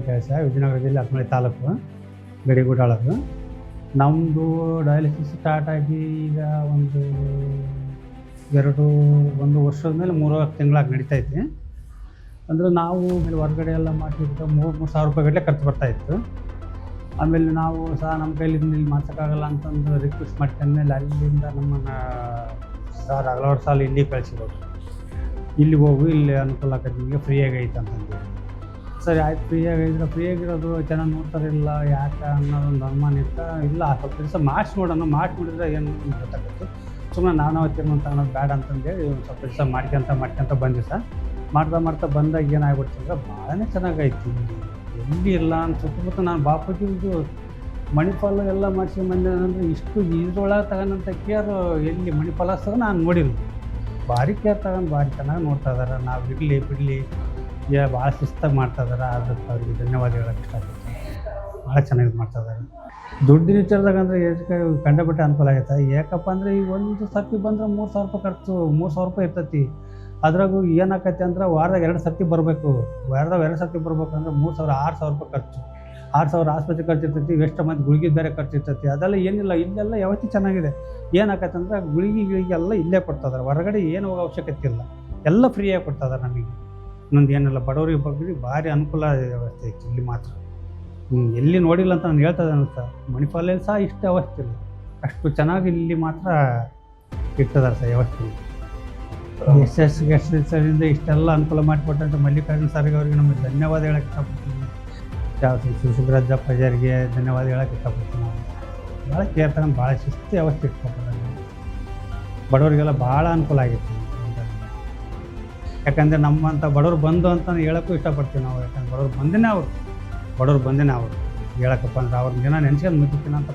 ಕೆಲಸ ವಿಜಯನಗರ ಜಿಲ್ಲೆ ಹತ್ತಮಳ್ಳಿ ತಾಲೂಕು ಗಡಿಗೂಡಾಳದು. ನಮ್ಮದು ಡಯಾಲಿಸಿಸ್ ಸ್ಟಾರ್ಟ್ ಆಗಿ ಈಗ ಒಂದು ವರ್ಷದ ಮೇಲೆ 3 ತಿಂಗಳಾಗಿ ನಡೀತೈತಿ. ಅಂದರೆ ನಾವು ಹೊರಗಡೆ ಎಲ್ಲ ಮಾಡಿದ್ರೆ 3,000 ರೂಪಾಯಿ ಗಟ್ಟಲೆ ಖರ್ಚು ಬರ್ತಾಯಿತ್ತು. ಆಮೇಲೆ ನಾವು ಸಹ ನಮ್ಮ ಕೈಲಿ ಇಲ್ಲಿ ಮಾಡ್ಸೋಕ್ಕಾಗಲ್ಲ ಅಂತಂದು ರಿಕ್ವೆಸ್ಟ್ ಮಾಡ್ಕೊಂಡ್ಮೇಲೆ ಅಲ್ಲಿಂದ ನಮ್ಮನ್ನು ಸರ್ ಹಲವಾರು ಸಾಲ ಇಲ್ಲಿಗೆ ಕಳಿಸಿರೋದು. ಇಲ್ಲಿಗೆ ಹೋಗು, ಇಲ್ಲಿ ಅನುಕೂಲ ಆಕೈತೆ ನಿಮಗೆ, ಫ್ರೀಯಾಗಿ ಐತೆ ಅಂತಂದು. ಸರಿ ಆಯ್ತು, ಫ್ರೀಯಾಗಿರೋದು ಚೆನ್ನಾಗಿ ನೋಡ್ತಾರಿಲ್ಲ ಯಾಕೆ ಅನ್ನೋದೊಂದು ಅನುಮಾನ ಇತ್ತು. ಇಲ್ಲ ಸ್ವಲ್ಪ ದಿವಸ ಮಾಡಿಸಿದ್ರೆ ಏನು ಗೊತ್ತಾಗುತ್ತೆ. ಸುಮ್ಮನೆ ನಾವು ತೀರ್ಮಾನ ತಗೊಳೋದು ಬೇಡ ಅಂತಂದೇಳಿ ಸ್ವಲ್ಪ ದಿವಸ ಮಾಡ್ಕೊಂತ ಬಂದ್ವಿ ಸರ್. ಮಾಡ್ತಾ ಬಂದಾಗ ಏನಾಗ್ಬಿಡ್ತು ಅಂದ್ರೆ ಭಾಳನೇ ಚೆನ್ನಾಗೈತಿ. ಎಲ್ಲಿ ಇಲ್ಲ ಅಂತ ಸುತ್ತಮುತ್ತ ನಾನು ಬಾಪೂಜಿದು ಮಣಿಪಾಲ ಎಲ್ಲ ಮಾಡಿಸ್ಕೊಂಡ್ಬಂದೆ ಅಂದರೆ ಇಷ್ಟು ಇದ್ರೊಳಗೆ ತಗೊಂಡಂಥ ಕೇರ್ ಎಲ್ಲಿ ಮಣಿಪಾಲ ಸಹ ನಾನು ನೋಡಿಲ್ಲ. ಭಾರಿ ಕೇರ್ ತಗೊಂಡು ಭಾರಿ ಚೆನ್ನಾಗಿ ನೋಡ್ತಾ ಇದ್ದಾರೆ. ನಾವು ಇರಲಿ ಬಿಡಲಿ ಭಾಳ ಶಿಸ್ತಾಗಿ ಮಾಡ್ತಾ ಇದ್ದಾರೆ. ಅದಕ್ಕೆ ಅವ್ರಿಗೆ ಧನ್ಯವಾದ ಹೇಳೋಕ್ಕೆ ಇಷ್ಟಪಡ್ತೀನಿ. ಭಾಳ ಚೆನ್ನಾಗಿ ಮಾಡ್ತಾ ಇದ್ದಾರೆ. ದುಡ್ಡಿನ ವಿಚಾರದಾಗ ಅಂದರೆ ಕಂಡಪಟ್ಟೆ ಅನುಕೂಲ ಆಗೈತೆ. ಯಾಕಪ್ಪ ಅಂದರೆ ಈಗ ಒಂದು ಸರ್ತಿ ಬಂದರೆ 3,000 ರೂಪಾಯಿ ಖರ್ಚು, 3,000 ರೂಪಾಯಿ ಇರ್ತೈತಿ. ಅದ್ರಾಗೂ ಏನಾಕೈತೆ ಅಂದ್ರೆ ವಾರದಾಗ 2 ಸರ್ತಿ ಬರಬೇಕು. ವಾರದಾಗ 2 ಸರ್ತಿ ಬರ್ಬೇಕಂದ್ರೆ 3,000 6,000 ರೂಪಾಯಿ ಖರ್ಚು. 6,000 ಆಸ್ಪತ್ರೆ ಖರ್ಚು ಇರ್ತೈತಿ. ಎಷ್ಟು ಮಂದಿ ಗುಳಿಗೆ ಬೇರೆ ಖರ್ಚು ಇರ್ತೈತಿ. ಅದೆಲ್ಲ ಏನಿಲ್ಲ, ಇಲ್ಲೆಲ್ಲ ಯಾವತ್ತೂ ಚೆನ್ನಾಗಿದೆ. ಏನಾಕೈತೆ ಅಂದ್ರೆ ಗುಳಿಗೆ ಎಲ್ಲ ಇಲ್ಲೇ ಕೊಡ್ತಾಯಿದ್ದಾರೆ. ಹೊರಗಡೆ ಏನು ಹೋಗೋ ಅವಶ್ಯಕತೆ ಇಲ್ಲ, ಎಲ್ಲ ಫ್ರೀಯಾಗಿ ಕೊಡ್ತಾಯಿದ್ದಾರೆ ನಮಗೆ. ಇನ್ನೊಂದು ಏನಿಲ್ಲ, ಬಡವರಿಗೆ ಬಗ್ಗೆ ಭಾರಿ ಅನುಕೂಲ ವ್ಯವಸ್ಥೆ ಐತಿ ಇಲ್ಲಿ ಮಾತ್ರ. ಎಲ್ಲಿ ನೋಡಿಲ್ಲ ಅಂತ ನಾನು ಹೇಳ್ತಾ ಇದ್ದೇನೆ ಸರ್. ಮಣಿಪಾಲಲ್ಲಿ ಸಹ ಇಷ್ಟು ವ್ಯವಸ್ಥೆ ಇಲ್ಲ, ಅಷ್ಟು ಚೆನ್ನಾಗಿ ಇಲ್ಲಿ ಮಾತ್ರ ಇಟ್ಟಿದ್ದಾರೆ ಸರ್ ವ್ಯವಸ್ಥೆ. ಗೆಸ್ಟ್ ಸರಿಂದ ಇಷ್ಟೆಲ್ಲ ಅನುಕೂಲ ಮಾಡಿಕೊಟ್ಟಂಥ ಮಲ್ಲಿಕಾರ್ಜುನ ಸರ್ಗೆ ಅವ್ರಿಗೆ ನಮಗೆ ಧನ್ಯವಾದ ಹೇಳೋಕ್ಕೆ ಇಷ್ಟಪಡ್ತೀನಿ. ಶಿವರಾಜ ಪೂಜಾರಿಗೆ ಧನ್ಯವಾದ ಹೇಳೋಕ್ಕೆ ಇಷ್ಟಪಡ್ತೀನಿ. ನಾವು ಭಾಳ ಕೇರ್ ತಗೊಂಡು ಭಾಳ ಶಿಸ್ತು ವ್ಯವಸ್ಥೆ ಇಟ್ಕೊತಾರೆ. ಬಡವರಿಗೆಲ್ಲ ಭಾಳ ಅನುಕೂಲ ಆಗಿತ್ತು. ಯಾಕಂದರೆ ನಮ್ಮಂಥ ಬಡವ್ರು ಬಂದು ಅಂತ ಹೇಳೋಕ್ಕೂ ಇಷ್ಟಪಡ್ತೀವಿ ನಾವು. ಯಾಕಂದ್ರೆ ಬಡವ್ರು ಬಂದೇ ಅವರು ಹೇಳಕ್ಕಪ್ಪ ಅಂದ್ರೆ ಅವ್ರ ಜನ ನೆನ್ಸ್ಕೊಂಡು ಮುಗಿತೀನಿ ಅಂತ